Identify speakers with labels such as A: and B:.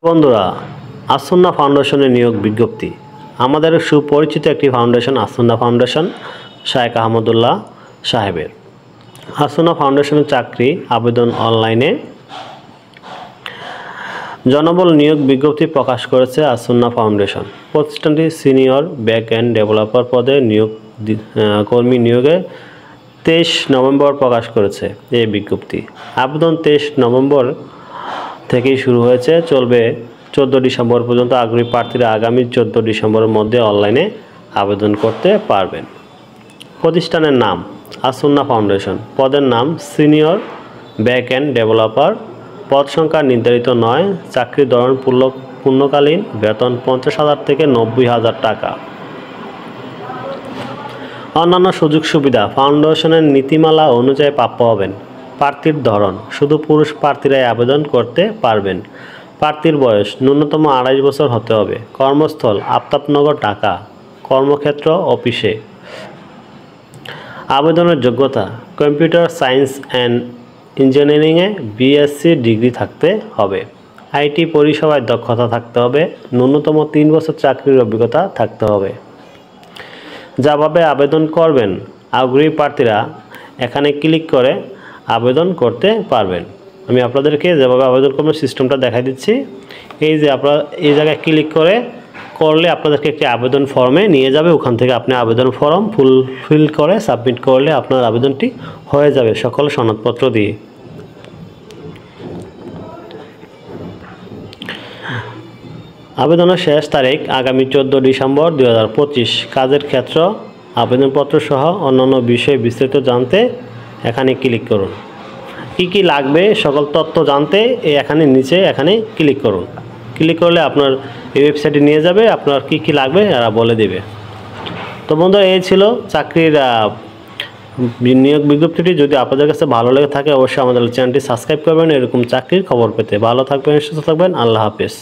A: বন্ধুরা, আসন্না ফাউন্ডেশনের নিয়োগ বিজ্ঞপ্তি। আমাদের সুপরিচিত একটি ফাউন্ডেশন আসন্না ফাউন্ডেশন, শায়েখ আহমদুল্লাহ সাহেবের। আসন্না ফাউন্ডেশনের চাকরি আবেদন অনলাইনে। জনবল নিয়োগ বিজ্ঞপ্তি প্রকাশ করেছে আসন্না ফাউন্ডেশন। প্রতিষ্ঠানটি সিনিয়র ব্যাক এন্ড ডেভেলপার পদে কর্মী নিয়োগে 23 নভেম্বর প্রকাশ করেছে এই বিজ্ঞপ্তি। আবেদন 23 নভেম্বর থেকেই শুরু হয়েছে, চলবে 14 ডিসেম্বর পর্যন্ত। আগ্রহী প্রার্থীরা আগামী 14 ডিসেম্বরের মধ্যে অনলাইনে আবেদন করতে পারবেন। প্রতিষ্ঠানের নাম আসন্না ফাউন্ডেশন, পদের নাম সিনিয়র ব্যাক এন্ড ডেভেলপার, পদ সংখ্যা নির্ধারিত নয়, চাকরির ধরন পূর্ণকালীন, বেতন 50,000 থেকে 90,000 টাকা। অন্যান্য সুযোগ সুবিধা ফাউন্ডেশনের নীতিমালা অনুযায়ী প্রাপ্য হবেন। প্রার্থীর ধরন শুধু পুরুষ প্রার্থীরাই আবেদন করতে পারবেন। প্রার্থীর বয়স ন্যূনতম 28 বছর হতে হবে। কর্মস্থল আফতাবনগর, ঢাকা। কর্মক্ষেত্র অফিসে। আবেদনের যোগ্যতা কম্পিউটার সায়েন্স অ্যান্ড ইঞ্জিনিয়ারিংয়ে বিএসসি ডিগ্রি থাকতে হবে। আইটি পরিষেবায় দক্ষতা থাকতে হবে। ন্যূনতম 3 বছর চাকরির অভিজ্ঞতা থাকতে হবে। যেভাবে আবেদন করবেন, আগ্রহী প্রার্থীরা এখানে ক্লিক করে আবেদন করতে পারবেন। আমি আপনাদেরকে যেভাবে আবেদন করবেন সিস্টেমটা দেখাই দিচ্ছি। এই যে আপনারা এই জায়গায় ক্লিক করলে আপনাদেরকে একটি আবেদন ফর্মে নিয়ে যাবে। ওখান থেকে আপনি আবেদন ফর্ম ফুলফিল করে সাবমিট করলে আপনার আবেদনটি হয়ে যাবে সকল সনদপত্র দিয়ে। আবেদনের শেষ তারিখ আগামী 14 ডিসেম্বর 2025। কাজের ক্ষেত্র, আবেদনপত্র সহ অন্যান্য বিষয়ে বিস্তারিত জানতে এখানে ক্লিক করুন। কি লাগবে সকল তথ্য জানতে এখানে ক্লিক করুন। ক্লিক করলে আপনার এই ওয়েবসাইটে নিয়ে যাবে, আপনার কি লাগবে এরা বলে দেবে। তো বন্ধুরা, এই ছিল চাকরির নিয়োগ বিজ্ঞপ্তিটি। যদি আপনাদের কাছে ভালো লেগে থাকে অবশ্যই আমাদের চ্যানেলটি সাবস্ক্রাইব করবেন এরকম চাকরির খবর পেতে। ভালো থাকবেন, সুস্থ থাকবেন। আল্লাহ হাফেজ।